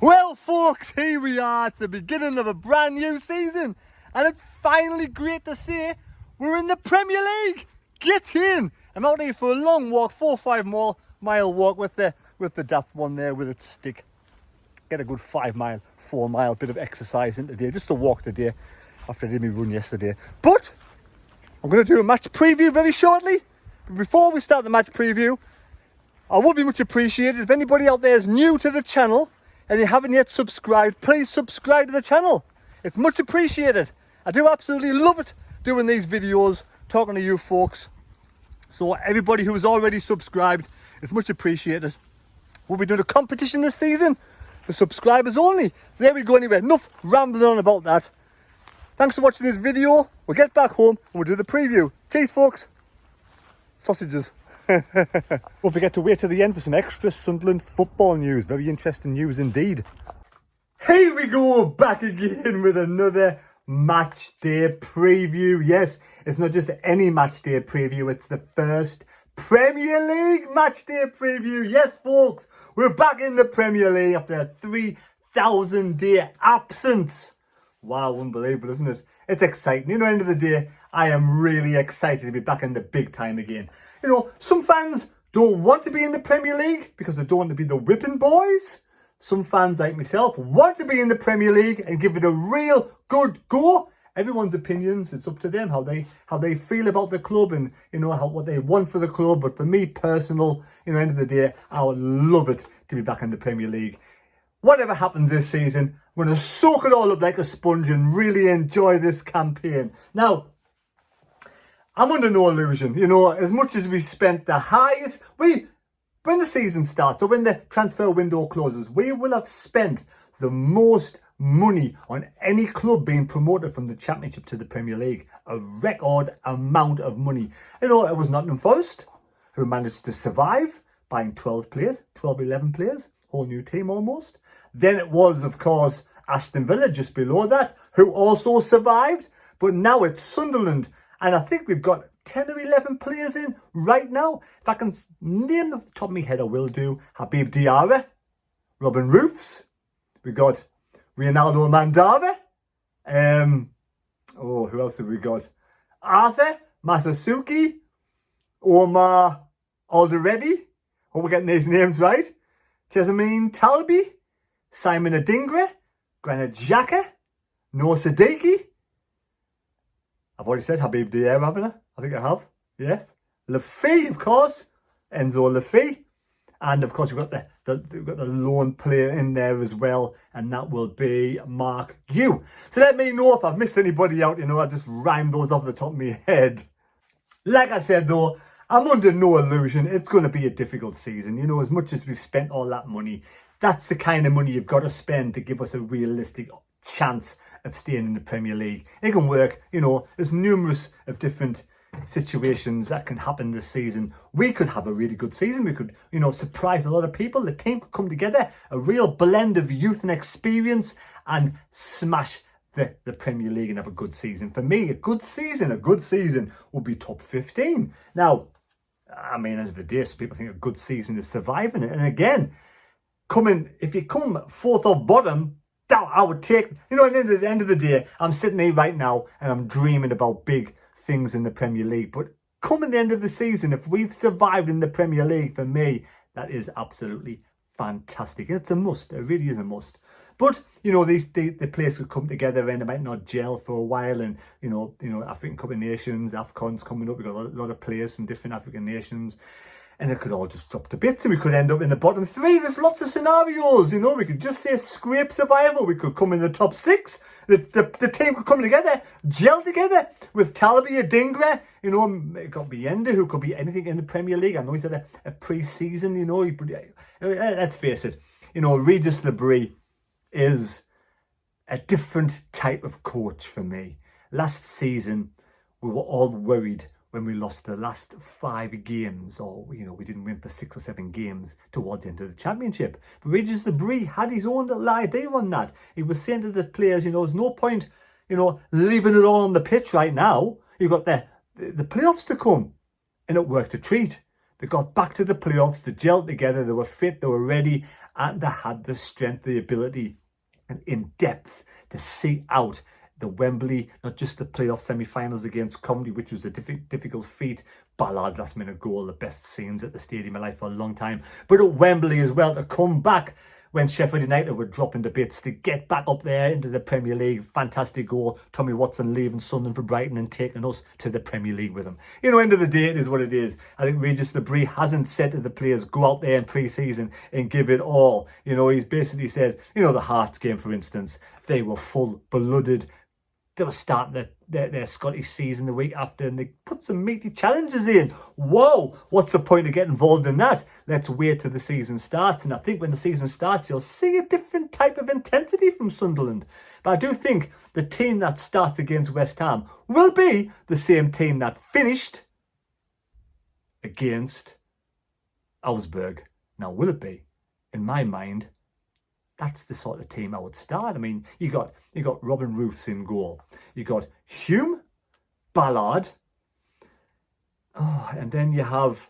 Well, folks, here we are at the beginning of a brand new season, and it's finally great to say we're in the Premier League. Get in! I'm out here for a long walk, 4 or 5 mile walk with the daft one there with its stick. Get a good 5 mile, 4 mile bit of exercise in today, just to walk today after I did my run yesterday. But I'm going to do a match preview very shortly. But before we start the match preview, I would be much appreciated if anybody out there is new to the channel and you haven't yet subscribed, please subscribe to the channel. It's much appreciated. I do absolutely love it doing these videos, talking to you folks. So everybody who is already subscribed, it's much appreciated. We'll be doing a competition this season for subscribers only. So there we go anyway. Enough rambling on about that. Thanks for watching this video. We'll get back home and we'll do the preview. Cheers, folks. Sausages. Don't forget to wait till the end for some extra Sunderland football news. Very interesting news indeed. Here we go, back again with another match day preview. Yes, it's not just any match day preview, it's the first Premier League match day preview. Yes, folks, we're back in the Premier League after a 3,000-day absence. Wow, unbelievable, isn't it? It's exciting. You know, end of the day, I am really excited to be back in the big time again. You know, some fans don't want to be in the Premier League because they don't want to be the whipping boys. Some fans like myself want to be in the Premier League and give it a real good go. Everyone's opinions, it's up to them how they feel about the club and, you know, what they want for the club. But for me, personal, you know, end of the day, I would love it to be back in the Premier League. Whatever happens this season, I'm going to soak it all up like a sponge and really enjoy this campaign. Now, I'm under no illusion, you know, as much as we spent the highest, when the season starts or when the transfer window closes, we will have spent the most money on any club being promoted from the Championship to the Premier League. A record amount of money. You know, it was Nottingham Forest who managed to survive, buying 12 players, 12, 11 players, whole new team almost. Then it was, of course, Aston Villa just below that, who also survived. But now it's Sunderland. And I think we've got 10 or 11 players in right now. If I can name them off the top of my head, I will do. Habib Diarra, Robin Roofs. We got Ronaldo Mandara. Who else have we got? Arthur Masasuki. Omar Alderedi. Hope we're getting these names right. Jessamine Talby. Simon Adingra. Granit Xhaka. Noor Siddiqui. I've already said Habib Diarra, haven't I? I think I have. Yes. Lafay, of course. Enzo Lafay. And of course we've got the lone player in there as well, and that will be Mark Yu. So let me know if I've missed anybody out. You know, I just rhymed those off the top of my head. Like I said though, I'm under no illusion. It's going to be a difficult season. You know, as much as we've spent all that money, that's the kind of money you've got to spend to give us a realistic chance of staying in the Premier League. It can work, you know, there's numerous of different situations that can happen this season. We could have a really good season. We could, you know, surprise a lot of people. The team could come together, a real blend of youth and experience, and smash the Premier League and have a good season. For me, a good season would be top 15. Now, I mean, end of the day, some people think a good season is surviving it. And again, if you come 4th or bottom, that I would take, you know, at the end of the day, I'm sitting here right now and I'm dreaming about big things in the Premier League. But coming the end of the season, if we've survived in the Premier League, for me, that is absolutely fantastic. And it's a must. It really is a must. But, you know, the players could come together and they might not gel for a while. And, you know, African Cup of Nations, AFCON's coming up. We've got a lot of players from different African nations. And it could all just drop to bits and we could end up in the bottom 3. There's lots of scenarios, you know. We could just say scrape survival. We could come in the top 6. The team could come together, gel together with Talby, Adingra, you know, it got Bienda, who could be anything in the Premier League. I know he's had a pre-season, you know. Let's face it, you know, Regis Lebris is a different type of coach for me. Last season, we were all worried when we lost the last 5 games, or, you know, we didn't win for 6 or 7 games towards the end of the Championship. But Regis Lebris had his own little idea on that. He was saying to the players, you know, there's no point, you know, leaving it all on the pitch right now. You've got the playoffs to come. And it worked a treat. They got back to the playoffs, they gelled together, they were fit, they were ready, and they had the strength, the ability, and in depth to see out the Wembley, not just the playoff semi-finals against Coventry, which was a difficult feat. Ballard's last-minute goal, the best scenes at the stadium in life for a long time. But at Wembley as well, to come back when Sheffield United were dropping to bits, to get back up there into the Premier League. Fantastic goal. Tommy Watson leaving Sunderland for Brighton and taking us to the Premier League with him. End of the day, it is what it is. I think Regis Debris hasn't said to the players, go out there in pre-season and give it all. He's basically said, the Hearts game, for instance, they were full-blooded. They were starting their Scottish season the week after, and they put some meaty challenges in. Whoa, what's the point of getting involved in that? Let's wait till the season starts. And I think when the season starts, you'll see a different type of intensity from Sunderland. But I do think the team that starts against West Ham will be the same team that finished against Augsburg. Now, will it be? In my mind, that's the sort of team I would start. I mean, you got Robin Roofs in goal. You got Hume, Ballard, and then you have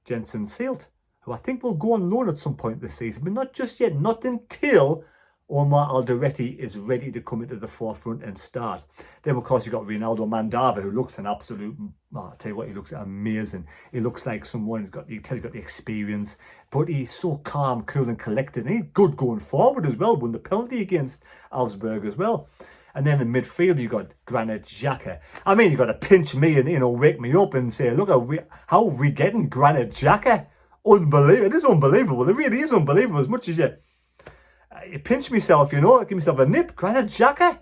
Jensen Seelt, who I think will go on loan at some point this season, but not just yet, not until Omar Alderete is ready to come into the forefront and start. Then, of course, you've got Ronaldo Mandava, who looks an absolute, I'll tell you what, he looks amazing. He looks like someone who's got the experience, but he's so calm, cool and collected. And he's good going forward as well, won the penalty against Augsburg as well. And then in midfield, you've got Granit Xhaka. I mean, you've got to pinch me and, wake me up and say, look, how are we getting Granit Xhaka? Unbelievable. It is unbelievable. It really is unbelievable. As much as you pinch myself, give myself a nip. Granit Xhaka,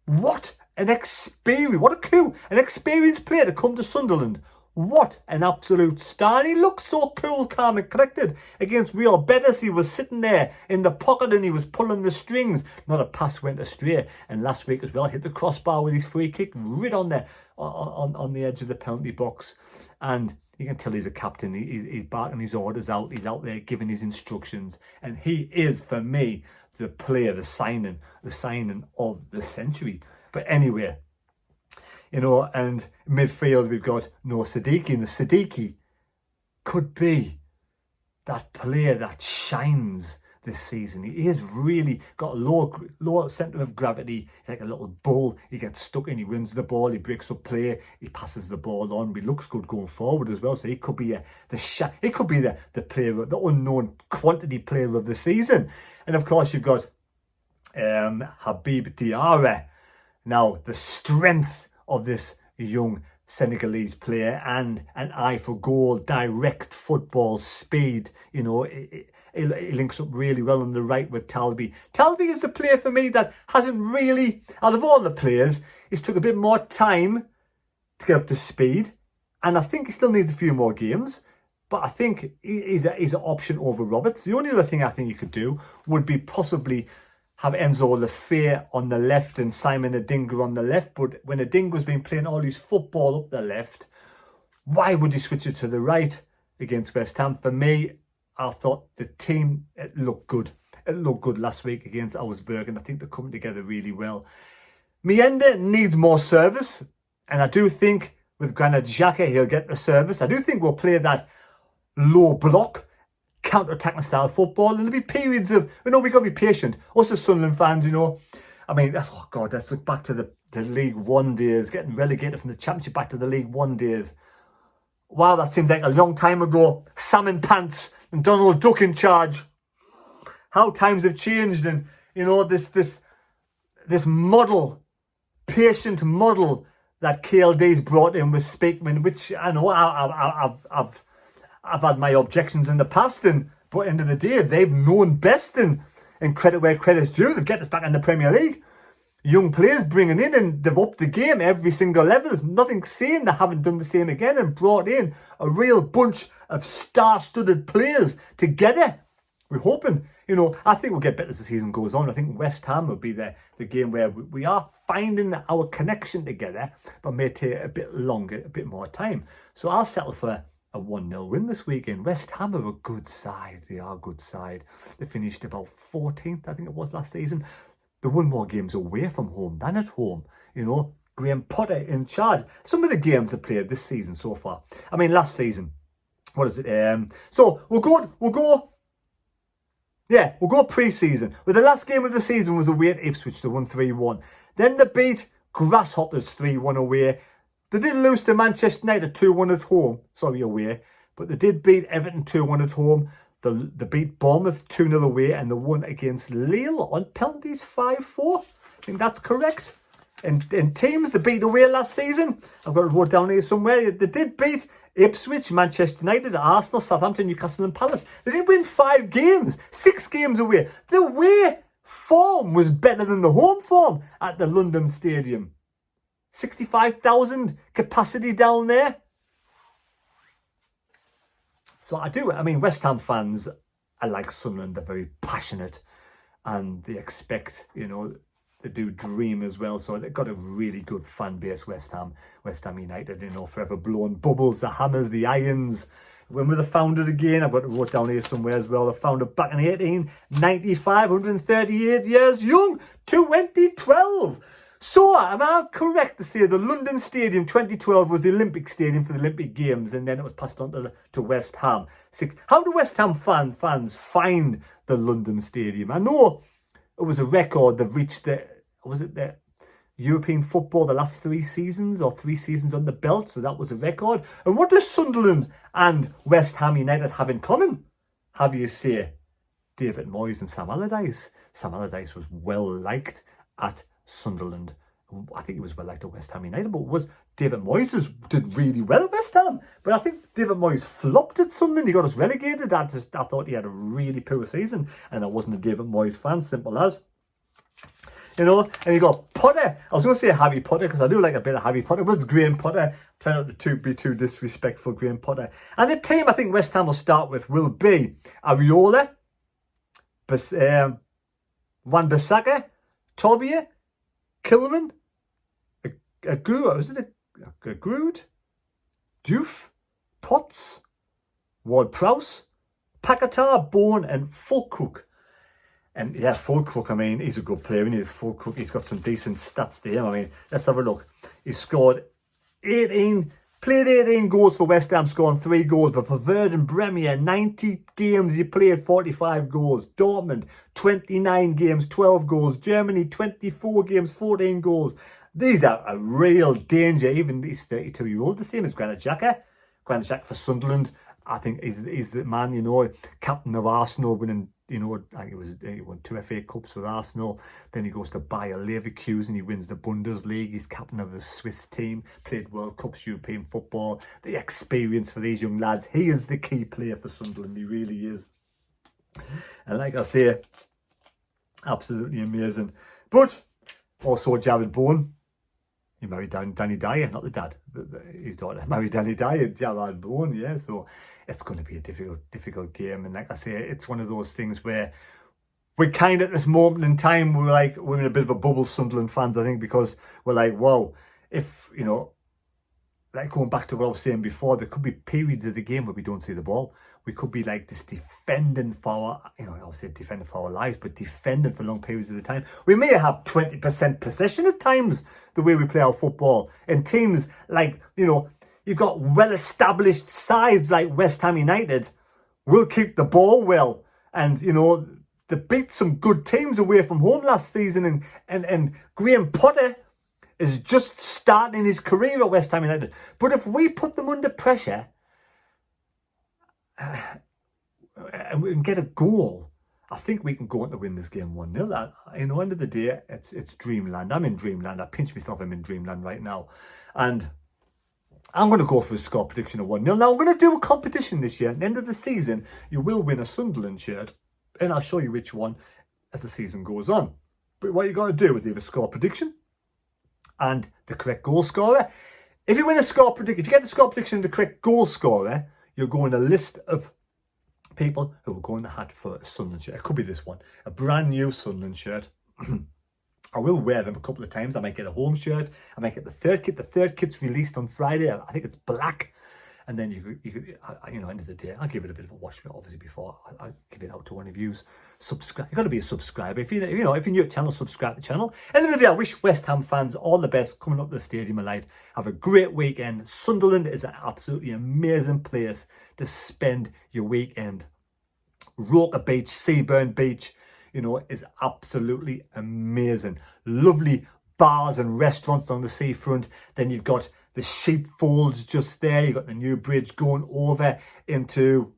what an experience, what a coup, an experienced player to come to Sunderland. What an absolute star. And he looked so cool, calm and collected against Real Betis. He was sitting there in the pocket and he was pulling the strings. Not a pass went astray. And last week as well, hit the crossbar with his free kick right on there, on the edge of the penalty box. And you can tell he's a captain. He's barking his orders out. He's out there giving his instructions. And he is, for me, the player, the signing of the century. But anyway, and midfield, we've got Noah Siddiqui. And the Siddiqui could be that player that shines this season. He has really got a low centre of gravity. He's like a little bull. He gets stuck in, he wins the ball, he breaks up play, he passes the ball on. He looks good going forward as well. So he could be the player, the unknown quantity player of the season. And of course, you've got Habib Diarra. Now, the strength of this young Senegalese player and an eye for goal, direct football, speed, he links up really well on the right with Talby. Talby is the player for me that hasn't really, out of all the players, he's took a bit more time to get up to speed. And I think he still needs a few more games. But I think he's an option over Roberts. The only other thing I think you could do would be possibly have Enzo Lefebvre on the left and Simon Adingra on the left. But when Adingra's been playing all his football up the left, why would he switch it to the right against West Ham? For me, I thought the team, it looked good. It looked good last week against Augsburg, and I think they're coming together really well. Mienda needs more service, and I do think with Granit Xhaka, he'll get the service. I do think we'll play that low block, counter-attacking style football. There'll be periods of, we've got to be patient. Us as Sunderland fans, I mean, let's look back to the League One days, getting relegated from the Championship back to the League One days. Wow, that seems like a long time ago. Salmon Pants and Donald Duck in charge. How times have changed, and this model, patient model that KLD's brought in with Speakman, which I know I've had my objections in the past, but at the end of the day, they've known best, and credit where credit's due. They've get us back in the Premier League. Young players bringing in, and they've upped the game every single level. There's nothing saying they haven't done the same again and brought in a real bunch of star-studded players together. We're hoping, I think we'll get better as the season goes on. I think West Ham will be the game where we are finding our connection together, but may take a bit longer, a bit more time. So I'll settle for a 1-0 win this weekend. West Ham are a good side. They are a good side. They finished about 14th, I think it was, last season. They won more games away from home than at home. Graham Potter in charge. Some of the games they played this season so far. I mean, last season. What is it? So we'll go Yeah, we'll go pre-season. Well, the last game of the season was away at Ipswich. They won 3-1. Then they beat Grasshoppers 3-1 away. They did lose to Manchester United 2-1 at home. Sorry, away. But they did beat Everton 2-1 at home. They beat Bournemouth 2-0 away. And they won against Lille on penalties 5-4. I think that's correct. And teams they beat away last season, I've got it wrote down here somewhere. They did beat Ipswich, Manchester United, Arsenal, Southampton, Newcastle and Palace. They did win 5 games, 6 games away. The away form was better than the home form at the London Stadium. 65,000 capacity down there. So I mean, West Ham fans are like Sunderland. They're very passionate and they expect, you know, they do dream as well. So they've got a really good fan base, West Ham United, you know, forever blowing bubbles, the Hammers, the Irons. When were they founded again? I've got it wrote down here somewhere as well. They founded back in 1895, 138 years young, 2012. So, am I correct to say the London Stadium 2012 was the Olympic Stadium for the Olympic Games, and then it was passed on to West Ham? How do West Ham fans find the London Stadium? I know it was a record. They've reached the European football the last 3 seasons, or 3 seasons on the belt, so that was a record. And what does Sunderland and West Ham United have in common? Have you say David Moyes and Sam Allardyce? Sam Allardyce was well liked at Sunderland. I think he was well liked at West Ham United, but David Moyes did really well at West Ham. But I think David Moyes flopped at Sunderland. He got us relegated. I thought he had a really poor season, and I wasn't a David Moyes fan, simple as. You know, and you got Potter. I was going to say Harry Potter because I do like a bit of Harry Potter, but it's Graham Potter. Try not to be too disrespectful, Graham Potter. And the team I think West Ham will start with will be Areola, Wan-Bissaka, Tobias, Kilman, Agrood, Diouf, Potts, Ward-Prowse, Paquetá, Bourne and Fulkrug. And yeah, Fulkrug, I mean, he's a good player. He's Fulkrug. He's got some decent stats to him. I mean, let's have a look. He scored 18, played 18 goals for West Ham, scoring 3 goals. But for Verden Bremer, 90 games, he played 45 goals. Dortmund, 29 games, 12 goals. Germany, 24 games, 14 goals. These are a real danger. Even he's 32-year-old, the same as Granit Xhaka. Granit Xhaka for Sunderland. I think he's the man, you know, captain of Arsenal, winning, you know, I think he won 2 FA Cups with Arsenal. Then he goes to Bayer Leverkusen. He wins the Bundesliga. He's captain of the Swiss team. Played World Cups, European football. The experience for these young lads. He is the key player for Sunderland. He really is. And like I say, absolutely amazing. But also Jared Bourne. He married Danny Dyer, not the dad. His daughter married Danny Dyer, Jared Bourne, yeah. So it's going to be a difficult game. And like I say, it's one of those things where we're kind of at this moment in time, we're in a bit of a bubble, Sunderland fans, I think, because we're like, wow, if, you know, like going back to what I was saying before, there could be periods of the game where we don't see the ball. We could be like just defending for our, you know, I would say defending for our lives, but defending for long periods of the time. We may have 20% possession at times, the way we play our football. And teams like, you know, you've got well-established sides like West Ham United will keep the ball well. And, you know, they beat some good teams away from home last season. And Graham Potter is just starting his career at West Ham United. But if we put them under pressure and we can get a goal, I think we can go on to win this game 1-0. You know, end of the day, it's dreamland. I'm in dreamland. I pinch myself, I'm in dreamland right now. And I'm going to go for a score prediction of 1-0. Now, I'm going to do a competition this year. At the end of the season, you will win a Sunderland shirt. And I'll show you which one as the season goes on. But what you got to do is leave a score prediction and the correct goal scorer. If you win a score prediction, if you get the score prediction and the correct goal scorer, you'll go in a list of people who will go in the hat for a Sunderland shirt. It could be this one, a brand new Sunderland shirt. I will wear them a couple of times. I might get a home shirt. I might get the third kit. The third kit's released on Friday. I think it's black. And then you know, end of the day, I'll give it a bit of a watch, obviously, before I give it out to one of you. Subscribe. You've got to be a subscriber. If you're new to the channel, subscribe to the channel. End of the day, I wish West Ham fans all the best coming up to the Stadium of Light. Have a great weekend. Sunderland is an absolutely amazing place to spend your weekend. Roker Beach, Seaburn Beach, you know, is absolutely amazing. Lovely bars and restaurants on the seafront. Then you've got the sheepfolds just there. You've got the new bridge going over into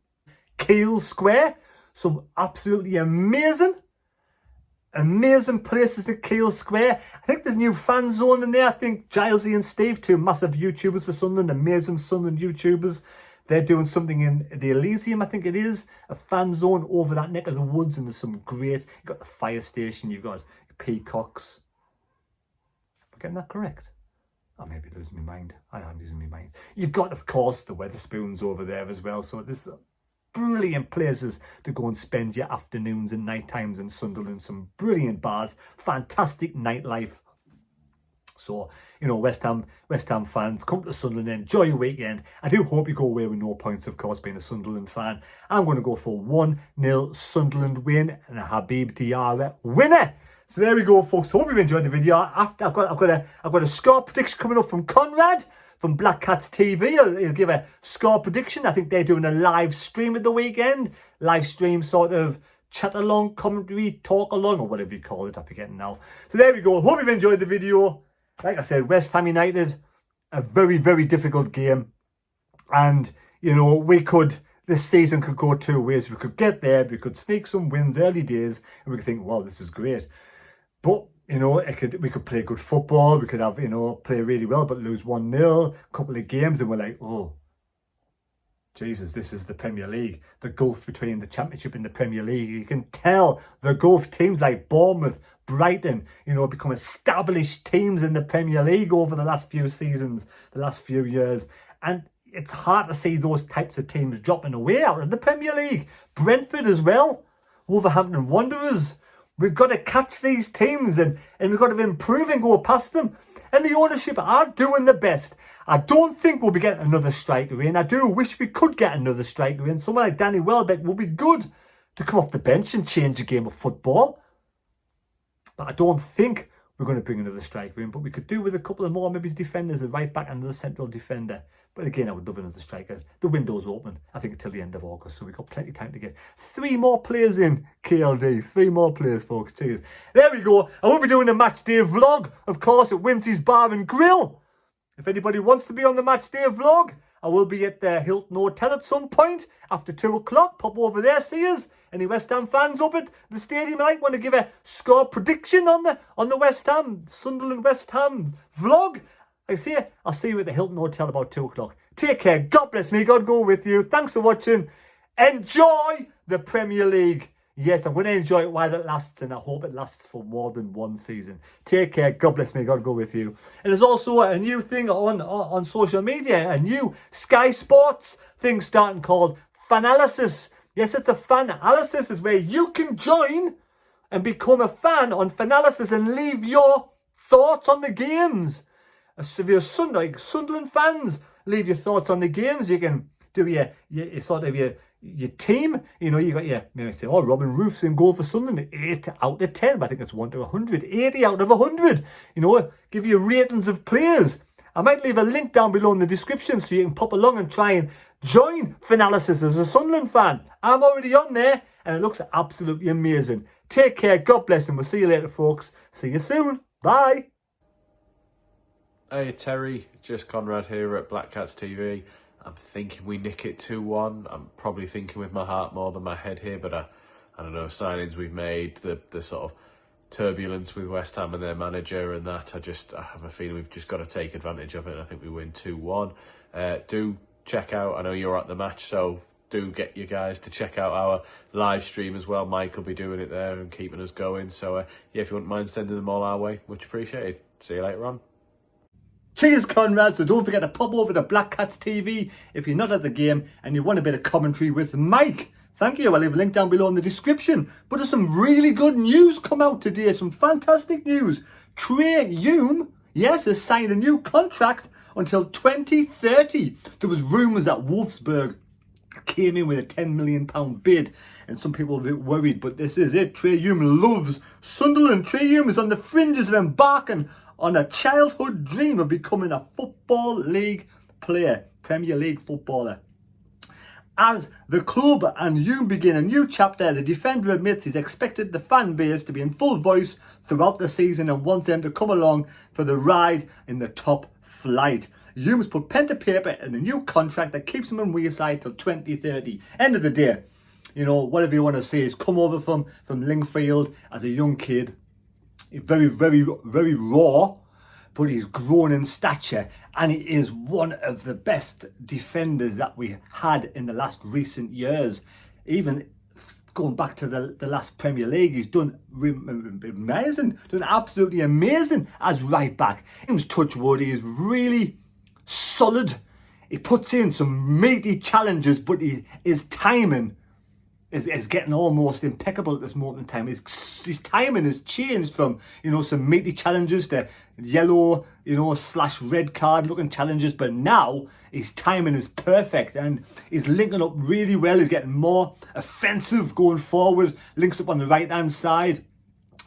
Keel Square. Some absolutely amazing places at Keel Square. I think there's a new fan zone in there. I think Gilesy and Steve, two massive YouTubers for Sunderland, amazing Sunderland YouTubers. They're doing something in the Elysium, I think it is, a fan zone over that neck of the woods, and there's some great, you've got the fire station, you've got peacocks. Am I getting that correct? I may be losing my mind. I am losing my mind. You've got, of course, the Weatherspoons over there as well. So this is brilliant places to go and spend your afternoons and night times in Sunderland. Some brilliant bars, fantastic nightlife. So, you know, West Ham fans, come to Sunderland, enjoy your weekend. I do hope you go away with no points, of course, being a Sunderland fan. I'm going to go for 1-0 Sunderland win and a Habib Diarra winner. So there we go, folks. Hope you've enjoyed the video. I've got a score prediction coming up from Conrad from Black Cats TV. He'll give a score prediction. I think they're doing a live stream at the weekend. Live stream sort of chat along, commentary, talk along, or whatever you call it. I'm forgetting now. So there we go. Hope you've enjoyed the video. Like I said, West Ham United, a very, very difficult game. And, you know, this season could go two ways. We could get there, we could sneak some wins early days, and we could think, wow, this is great. But, you know, we could play good football. We could have, you know, play really well, but lose 1-0, a couple of games, and we're like, oh, Jesus, this is the Premier League. The gulf between the Championship and the Premier League. You can tell the gulf. Teams like Bournemouth, Brighton, you know, become established teams in the Premier League over the last few seasons, the last few years. And it's hard to see those types of teams dropping away out of the Premier League. Brentford as well. Wolverhampton Wanderers. We've got to catch these teams and we've got to improve and go past them. And the ownership are doing the best. I don't think we'll be getting another striker in. I do wish we could get another striker in. Someone like Danny Welbeck will be good to come off the bench and change the game of football. But I don't think we're going to bring another striker in. But we could do with a couple of more, maybe defenders, a right back and another central defender. But again, I would love another striker. The window's open, I think, until the end of August. So we've got plenty of time to get 3 more players in KLD. 3 more players, folks. Cheers. There we go. I won't be doing a match day vlog, of course, at Wincy's Bar and Grill. If anybody wants to be on the match day vlog, I will be at the Hilton Hotel at some point after 2 o'clock. Pop over there, see us. Any West Ham fans up at the stadium might want to give a score prediction on the West Ham, Sunderland West Ham vlog. I'll see you at the Hilton Hotel about 2 o'clock. Take care. God bless me. God go with you. Thanks for watching. Enjoy the Premier League. Yes, I'm going to enjoy it while it lasts, and I hope it lasts for more than 1 season. Take care. God bless me. God go with you. And there's also a new thing on social media, a new Sky Sports thing starting called Fanalysis. Yes, it's a Fanalysis. Is where you can join and become a fan on Fanalysis and leave your thoughts on the games. So if you're Sunderland fans, leave your thoughts on the games. You can do your team. You know, you got your, maybe say, oh, Robin Roof's in goal for Sunderland, 8 out of 10. But I think it's 1 to 100, 80 out of 100. You know, give you ratings of players. I might leave a link down below in the description so you can pop along and try and join Fanalysis as a Sunderland fan. I'm already on there and it looks absolutely amazing. Take care. God bless, and we'll see you later, folks. See you soon. Bye. Hey Terry, just Conrad here at Black Cats TV. I'm thinking we nick it 2-1. I'm probably thinking with my heart more than my head here, but I don't know, signings we've made, the sort of turbulence with West Ham and their manager and that, I have a feeling we've just got to take advantage of it, and I think we win 2-1. Do check out, I know you're at the match, so do get you guys to check out our live stream as well. Mike will be doing it there and keeping us going. So yeah, if you wouldn't mind sending them all our way, much appreciated. See you later on. Cheers, Conrad. So don't forget to pop over to Black Cats TV if you're not at the game and you want a bit of commentary with Mike. Thank you. I'll leave a link down below in the description. But there's some really good news come out today. Some fantastic news. Trezeguet, yes, has signed a new contract until 2030. There was rumours that Wolfsburg came in with a £10 million bid, and some people were a bit worried, but this is it. Trezeguet loves Sunderland. Trezeguet is on the fringes of embarking on a childhood dream of becoming a Football League player, Premier League footballer. As the club and Hume begin a new chapter, the defender admits he's expected the fan base to be in full voice throughout the season and wants them to come along for the ride in the top flight. Hume's put pen to paper in a new contract that keeps him on Wearside till 2030. End of the day, you know, whatever you want to say, he's come over from Lingfield as a young kid. Very, very, very raw, but he's grown in stature and he is one of the best defenders that we had in the last recent years. Even going back to the last Premier League, he's done amazing, done absolutely amazing as right back. His touch wood, he is really solid. He puts in some meaty challenges, but his timing is getting almost impeccable at this moment in time. His timing has changed from, you know, some meaty challenges to yellow, you know, / red card looking challenges, but now his timing is perfect and he's linking up really well. He's getting more offensive going forward, links up on the right hand side.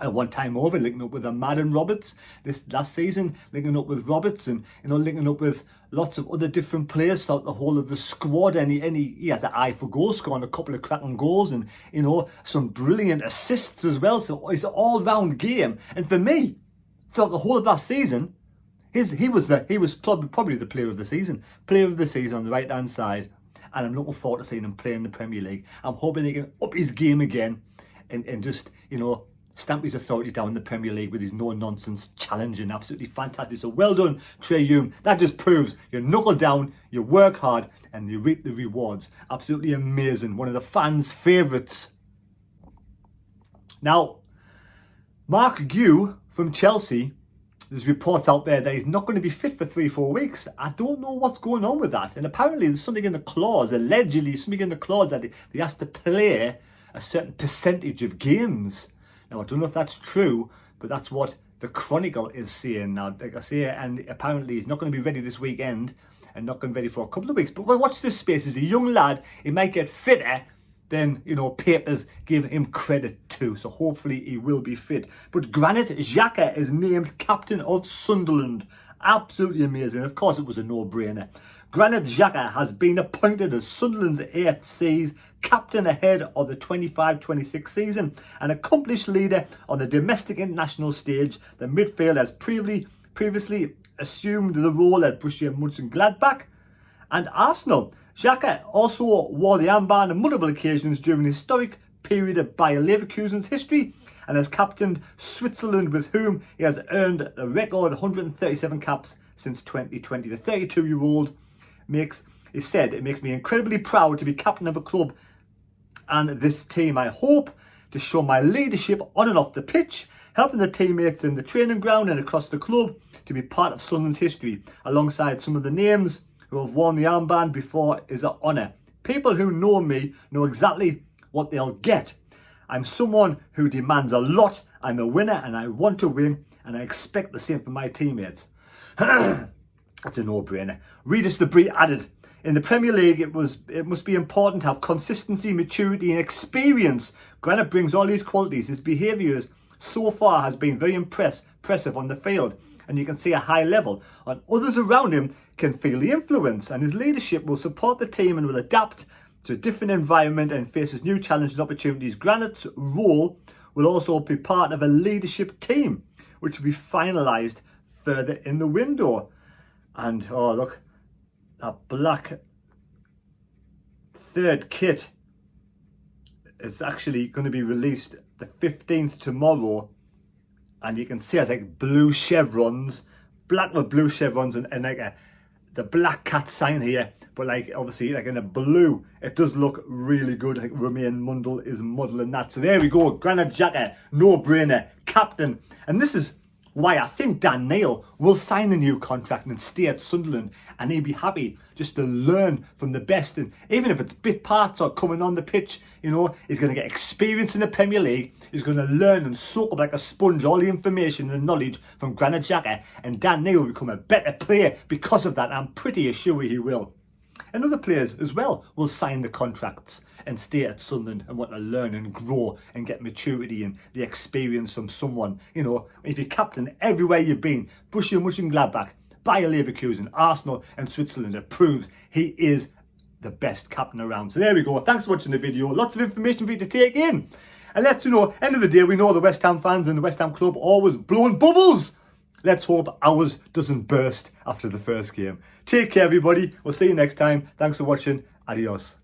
One time over, linking up with Madden Roberts this last season, linking up with Roberts and, you know, linking up with lots of other different players throughout the whole of the squad. And he has an eye for goal, scoring a couple of cracking goals and, you know, some brilliant assists as well. So it's an all-round game. And for me, throughout the whole of that season, he was probably the player of the season on the right-hand side. And I'm looking forward to seeing him play in the Premier League. I'm hoping he can up his game again and just, you know, stamp his authority down in the Premier League with his no-nonsense challenging. Absolutely fantastic. So well done, Trey Hume. That just proves you knuckle down, you work hard, and you reap the rewards. Absolutely amazing. One of the fans' favourites. Now, Mark Gue from Chelsea, there's reports out there that he's not going to be fit for 3-4 weeks. I don't know what's going on with that. And apparently there's something in the clause, allegedly something in the clause that he has to play a certain percentage of games. Now, I don't know if that's true, but that's what the Chronicle is saying now. Like I say, and apparently he's not going to be ready this weekend and not going to be ready for a couple of weeks. But watch this space. He's a young lad. He might get fitter than, you know, papers give him credit to. So hopefully he will be fit. But Granit Xhaka is named captain of Sunderland. Absolutely amazing. Of course, it was a no-brainer. Granit Xhaka has been appointed as Sunderland's AFC's captain ahead of the 25-26 season. An accomplished leader on the domestic international stage, the midfield has previously assumed the role at Borussia Mönchengladbach and Arsenal. Xhaka also wore the armband on multiple occasions during the historic period of Bayer Leverkusen's history and has captained Switzerland, with whom he has earned a record 137 caps since 2020. The 32-year-old said, "It makes me incredibly proud to be captain of a club and this team. I hope to show my leadership on and off the pitch, helping the teammates in the training ground and across the club to be part of Sunderland's history. Alongside some of the names who have worn the armband before is an honour. People who know me know exactly what they'll get. I'm someone who demands a lot. I'm a winner and I want to win, and I expect the same from my teammates." That's a no-brainer. Regis Debris added, "In the Premier League, it must be important to have consistency, maturity and experience. Granit brings all these qualities. His behaviour so far has been very impressive on the field, and you can see a high level. And others around him can feel the influence, and his leadership will support the team and will adapt to a different environment and faces new challenges and opportunities. Granit's role will also be part of a leadership team, which will be finalised further in the window." And oh look, that black third kit is actually going to be released the 15th tomorrow, and you can see it's like blue chevrons, black with blue chevrons, and like the black cat sign here, but like obviously like in a blue. It does look really good. I think Romain Mundle is modelling that. So there we go, Granit Xhaka, no-brainer, captain. And this is why I think Dan Neil will sign a new contract and stay at Sunderland, and he'd be happy just to learn from the best. And even if it's bit parts or coming on the pitch, you know, he's going to get experience in the Premier League. He's going to learn and soak up like a sponge all the information and knowledge from Granit Xhaka, and Dan Neil will become a better player because of that. I'm pretty sure he will. And other players as well will sign the contracts and stay at Sunderland and want to learn and grow and get maturity and the experience from someone. You know, if you're captain everywhere you've been, Borussia Mönchengladbach, Bayer Leverkusen, Arsenal and Switzerland, it proves he is the best captain around. So there we go. Thanks for watching the video. Lots of information for you to take in. And let's, end of the day, we know the West Ham fans and the West Ham club always blowing bubbles. Let's hope ours doesn't burst after the first game. Take care, everybody. We'll see you next time. Thanks for watching. Adios.